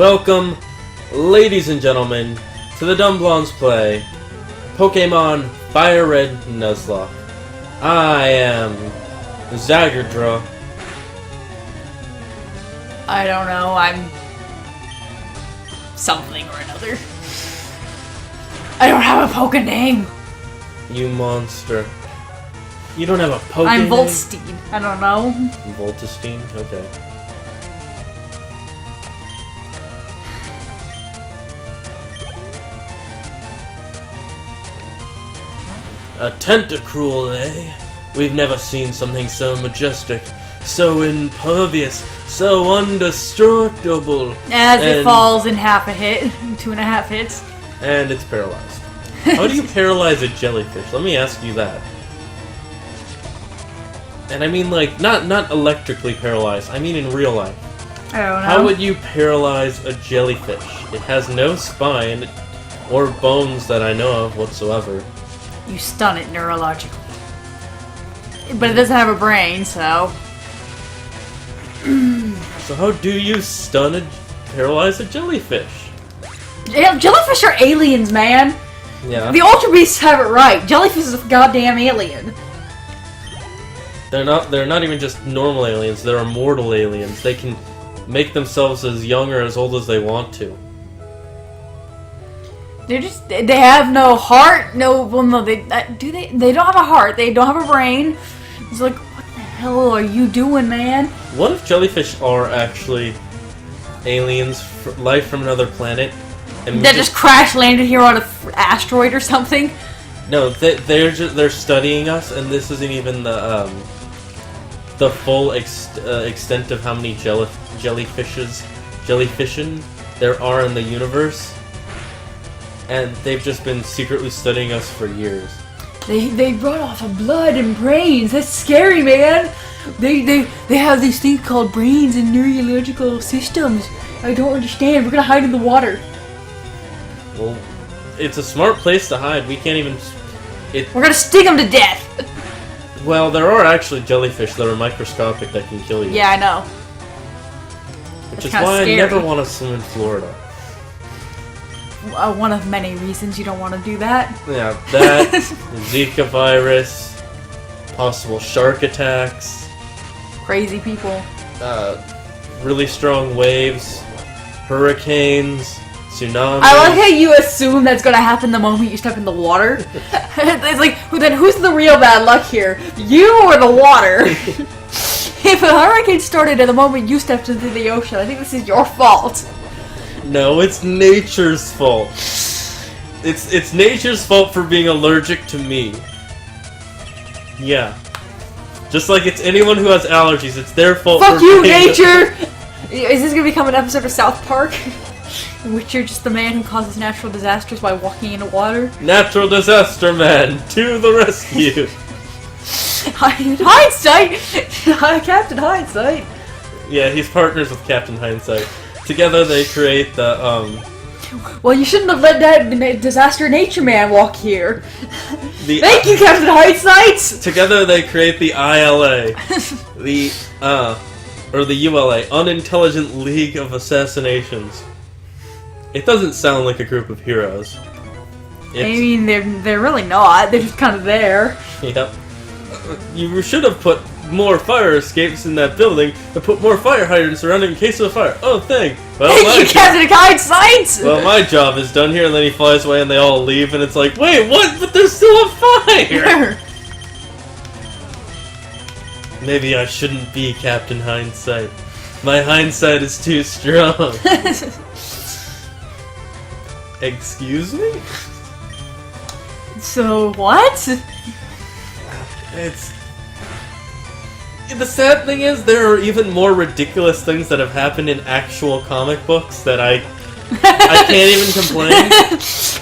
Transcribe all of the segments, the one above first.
Welcome, ladies and gentlemen, to the Dumb Blondes Play Pokemon Fire Red Nuzlocke. I am Zagardra. I don't know, I'm something or another. I don't have a Poke name. You monster. You don't have a Poke I'm name? Volstein. I don't know. Voltestein? Okay. A tentacruel, eh? We've never seen something so majestic, so impervious, so indestructible. As it falls in half a hit, 2.5 hits. And it's paralyzed. How do you paralyze a jellyfish? Let me ask you that. And I mean, like, not electrically paralyzed. I mean in real life. I don't know. How would you paralyze a jellyfish? It has no spine or bones that I know of whatsoever. You stun it neurologically. But it doesn't have a brain, so... So how do you paralyze a jellyfish? Yeah, jellyfish are aliens, man! Yeah. The Ultra Beasts have it right. Jellyfish is a goddamn alien. They're not even just normal aliens, they're immortal aliens. They can make themselves as young or as old as they want to. They have no heart, no, well no, they don't have a heart, they don't have a brain. It's like, what the hell are you doing, man? What if jellyfish are actually aliens, life from another planet? And That just crash landed here on an asteroid or something? No, they're studying us, and this isn't even the full extent of how many jellyfishin there are in the universe. And they've just been secretly studying us for years. They run off of blood and brains. That's scary, man. They have these things called brains and neurological systems. I don't understand. We're gonna hide in the water. Well, it's a smart place to hide. We can't even. We're gonna sting them to death. Well, there are actually jellyfish that are microscopic that can kill you. Yeah, I know. Which is why I never want to swim in Florida. One of many reasons you don't want to do that. Yeah, that, Zika virus, possible shark attacks, crazy people, really strong waves, hurricanes, tsunamis. I like how you assume that's gonna happen the moment you step in the water. It's like, then who's the real bad luck here? You or the water? If a hurricane started at the moment you stepped into the ocean, I think this is your fault. No, it's nature's fault. It's nature's fault for being allergic to me. Yeah. Just like it's anyone who has allergies, it's their fault. Fuck you, nature! Is this gonna become an episode of South Park? In which you're just the man who causes natural disasters by walking into water? Natural disaster man, to the rescue! Hindsight! Captain Hindsight! Yeah, he's partners with Captain Hindsight. Together they create the, Well, you shouldn't have let that disaster nature man walk here. Thank you, Captain Hindsight! Together they create the ILA. Or the ULA, Unintelligent League of Assassinations. It doesn't sound like a group of heroes. I mean, they're really not. They're just kind of there. Yep. You should have put more fire escapes in that building and put more fire hydrants around it in case of a fire. Oh, thing. Well, Thank you, Captain Hindsight! Well, my job is done here, and then he flies away and they all leave, and it's like, wait, what? But there's still a fire! Maybe I shouldn't be Captain Hindsight. My hindsight is too strong. Excuse me? So, what? The sad thing is, there are even more ridiculous things that have happened in actual comic books that I can't even complain.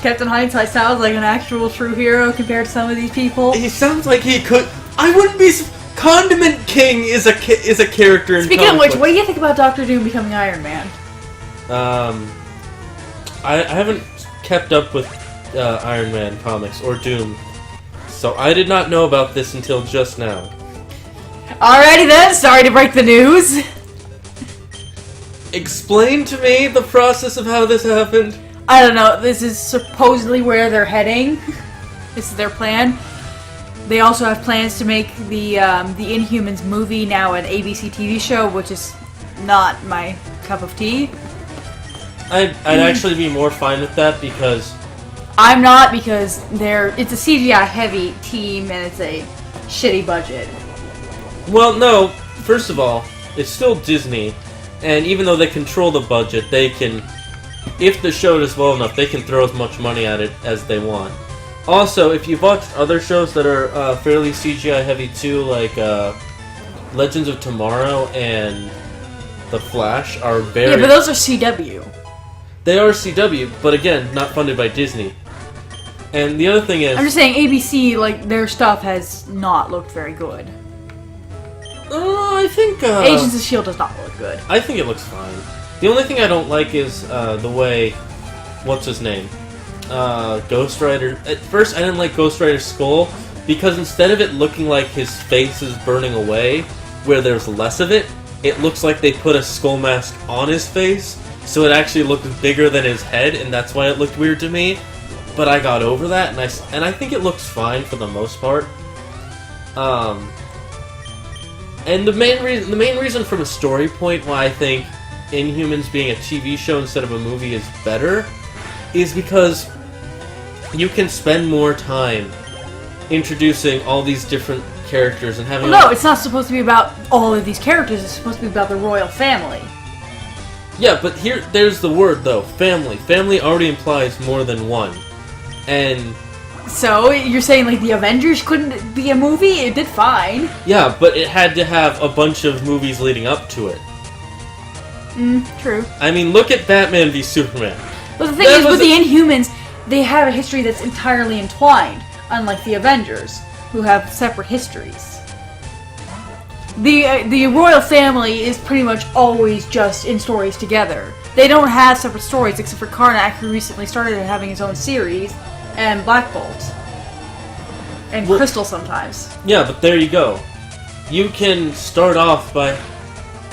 Captain Hindsight sounds like an actual true hero compared to some of these people. He sounds like he could... I wouldn't be... Condiment King is a character in Speaking of which, what do you think about Dr. Doom becoming Iron Man? I haven't kept up with Iron Man comics or Doom, so I did not know about this until just now. Alrighty then, sorry to break the news. Explain to me the process of how this happened. I don't know. This is supposedly where they're heading. This is their plan. They also have plans to make the Inhumans movie now an ABC TV show, which is not my cup of tea. I'd actually be more fine with that because... I'm not, because it's a CGI heavy team and it's a shitty budget. Well, no. First of all, it's still Disney, and even though they control the budget, they can... If the show does well enough, they can throw as much money at it as they want. Also, if you've watched other shows that are fairly CGI heavy too, like Legends of Tomorrow and The Flash, are very... Yeah, but those are CW. They are CW, but again, not funded by Disney. And the other thing is... I'm just saying, ABC, like, their stuff has not looked very good. I think... Agents of S.H.I.E.L.D. does not look good. I think it looks fine. The only thing I don't like is the way... What's his name? Ghost Rider. At first, I didn't like Ghost Rider's skull because instead of it looking like his face is burning away, where there's less of it, it looks like they put a skull mask on his face, so it actually looked bigger than his head, and that's why it looked weird to me. But I got over that, and I think it looks fine for the most part. And the main reason from a story point why I think Inhumans being a TV show instead of a movie is better is because you can spend more time introducing all these different characters and having... No, it's not supposed to be about all of these characters. It's supposed to be about the royal family. Yeah, but there's the word, though. Family. Family already implies more than one. And... So, you're saying, like, the Avengers couldn't be a movie? It did fine. Yeah, but it had to have a bunch of movies leading up to it. True. I mean, look at Batman v Superman. But the thing is, with the Inhumans, they have a history that's entirely entwined, unlike the Avengers, who have separate histories. The royal family is pretty much always just in stories together. They don't have separate stories, except for Karnak, who recently started having his own series, and Black Bolt. And Crystal sometimes. Yeah, but there you go. You can start off by...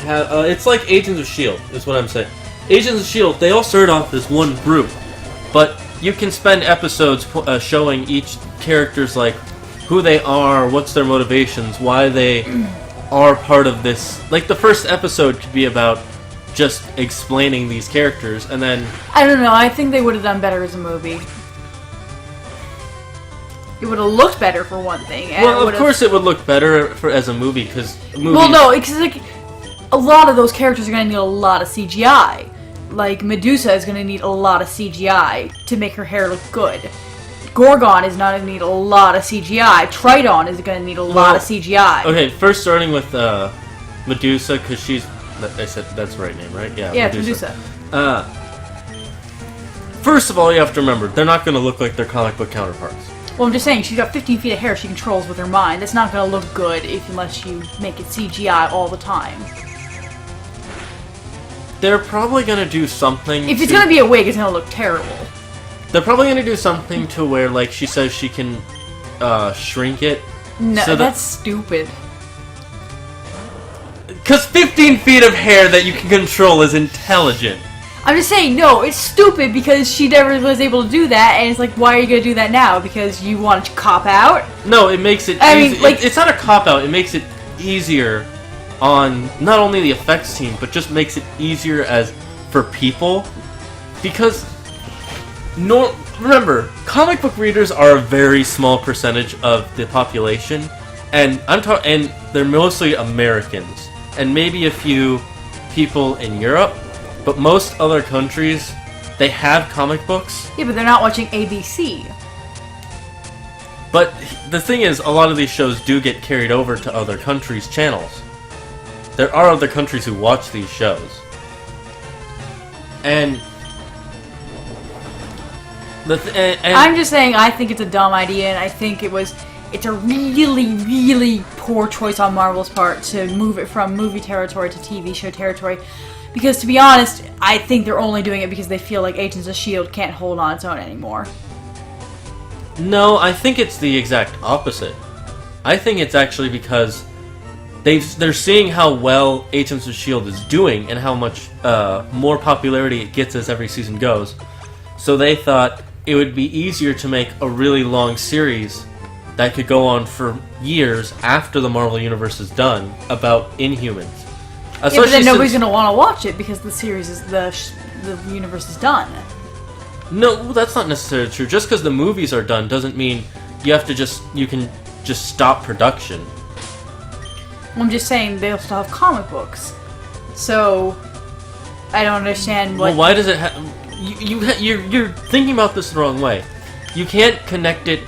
it's like Agents of S.H.I.E.L.D., is what I'm saying. Agents of S.H.I.E.L.D., they all start off as one group, but you can spend episodes showing each character's, like, who they are, what's their motivations, why they are part of this. Like, the first episode could be about just explaining these characters, and then... I don't know, I think they would have done better as a movie. It would have looked better, for one thing. And well, of course it would look better as a movie, because... Well, no, because, like, a lot of those characters are going to need a lot of CGI. Like, Medusa is going to need a lot of CGI to make her hair look good. Gorgon is not going to need a lot of CGI. Tridon is going to need a lot of CGI. Okay, first starting with Medusa, because she's... I said that's the right name, right? Yeah, Medusa. First of all, you have to remember, they're not going to look like their comic book counterparts. Well, I'm just saying, she's got 15 feet of hair she controls with her mind. That's not going to look good unless you make it CGI all the time. They're probably going to do something... If it's going to be a wig, it's going to look terrible. They're probably going to do something to where, like, she says she can shrink it. No, so that's stupid. Because 15 feet of hair that you can control is intelligent. I'm just saying, no, it's stupid because she never was able to do that, and it's like, why are you going to do that now? Because you want to cop out? No, it makes it easy. Mean, like, it's not a cop-out, it makes it easier on not only the effects team, but just makes it easier for people. Because, remember, comic book readers are a very small percentage of the population, and and they're mostly Americans, and maybe a few people in Europe. But most other countries, they have comic books. Yeah, but they're not watching ABC. But the thing is, a lot of these shows do get carried over to other countries' channels. There are other countries who watch these shows. And... I'm just saying, I think it's a dumb idea, and I think it's a really, really poor choice on Marvel's part to move it from movie territory to TV show territory. Because, to be honest, I think they're only doing it because they feel like Agents of S.H.I.E.L.D. can't hold on its own anymore. No, I think it's the exact opposite. I think it's actually because they're seeing how well Agents of S.H.I.E.L.D. is doing and how much more popularity it gets as every season goes. So they thought it would be easier to make a really long series that could go on for years after the Marvel Universe is done about Inhumans. Yeah, but then nobody's going to want to watch it because the series is the universe is done. No, that's not necessarily true. Just because the movies are done doesn't mean you can just stop production. I'm just saying they'll still have comic books. So I don't understand what. Well, why does it have? You're thinking about this the wrong way. You can't connect it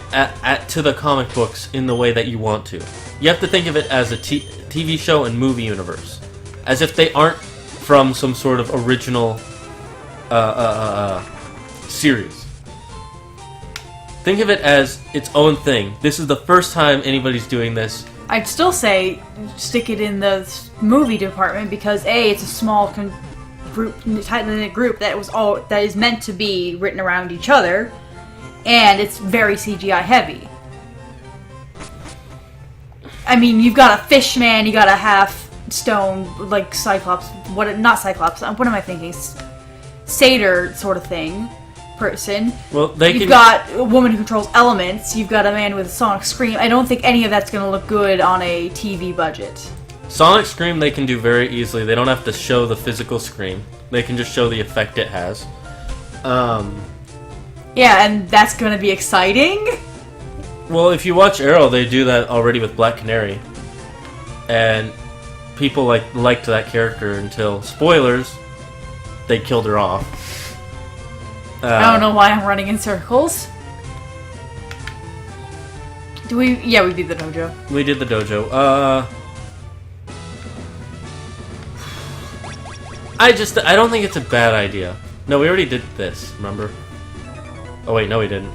to the comic books in the way that you want to. You have to think of it as a TV show and movie universe, as if they aren't from some sort of original series. Think of it as its own thing. This is the first time anybody's doing this. I'd still say stick it in the movie department because it's a small tight-knit group that is meant to be written around each other, and it's very CGI heavy. I mean, you've got a fish man, you got a half stone like Cyclops. Not Cyclops. What am I thinking? Satyr sort of thing. Person. Well, you've got a woman who controls elements. You've got a man with a sonic scream. I don't think any of that's going to look good on a TV budget. Sonic scream they can do very easily. They don't have to show the physical scream. They can just show the effect it has. Yeah, and that's going to be exciting. Well, if you watch Arrow, they do that already with Black Canary, and people liked that character until, spoilers, they killed her off. I don't know why I'm running in circles. We did the dojo. We did the dojo. I don't think it's a bad idea. No, we already did this, remember? Oh wait, no we didn't.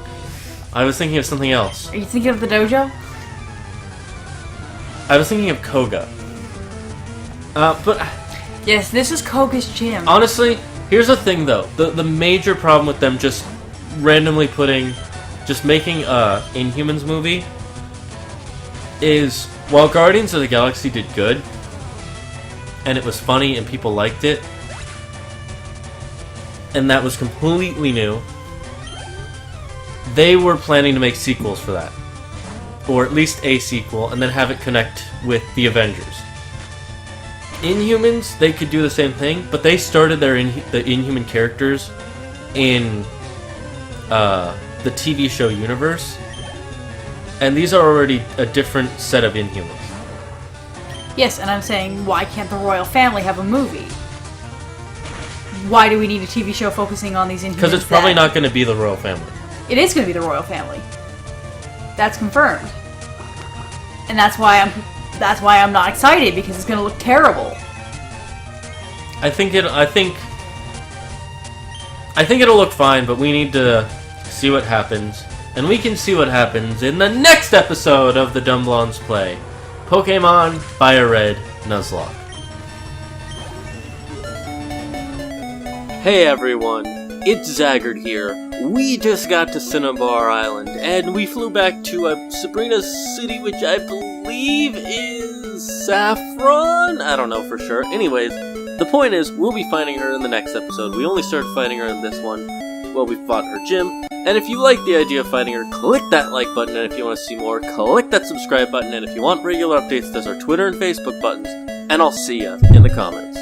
I was thinking of something else. Are you thinking of the dojo? I was thinking of Koga. But... Yes, this is Koga's gym. Honestly... Here's the thing, though. The major problem with them just randomly making a Inhumans movie is, while Guardians of the Galaxy did good, and it was funny and people liked it, and that was completely new, they were planning to make sequels for that. Or at least a sequel, and then have it connect with the Avengers. Inhumans, they could do the same thing, but they started the Inhuman characters in the TV show universe, and these are already a different set of Inhumans. Yes, and I'm saying, why can't the royal family have a movie? Why do we need a TV show focusing on these Inhumans? Because it's probably not going to be the royal family. It is going to be the royal family. That's confirmed, and that's why I'm not excited, because it's going to look terrible. I think it'll look fine, but we need to see what happens. And we can see what happens in the next episode of the Dumb Blondes Play. Pokémon Fire Red Nuzlocke. Hey everyone, it's Zaggard here. We just got to Cinnabar Island, and we flew back to Sabrina's city, which I believe is Saffron? I don't know for sure. Anyways, the point is, we'll be fighting her in the next episode. We only started fighting her in this one. Well, we fought her gym. And if you like the idea of fighting her, click that like button. And if you want to see more, click that subscribe button. And if you want regular updates, there's our Twitter and Facebook buttons. And I'll see ya in the comments.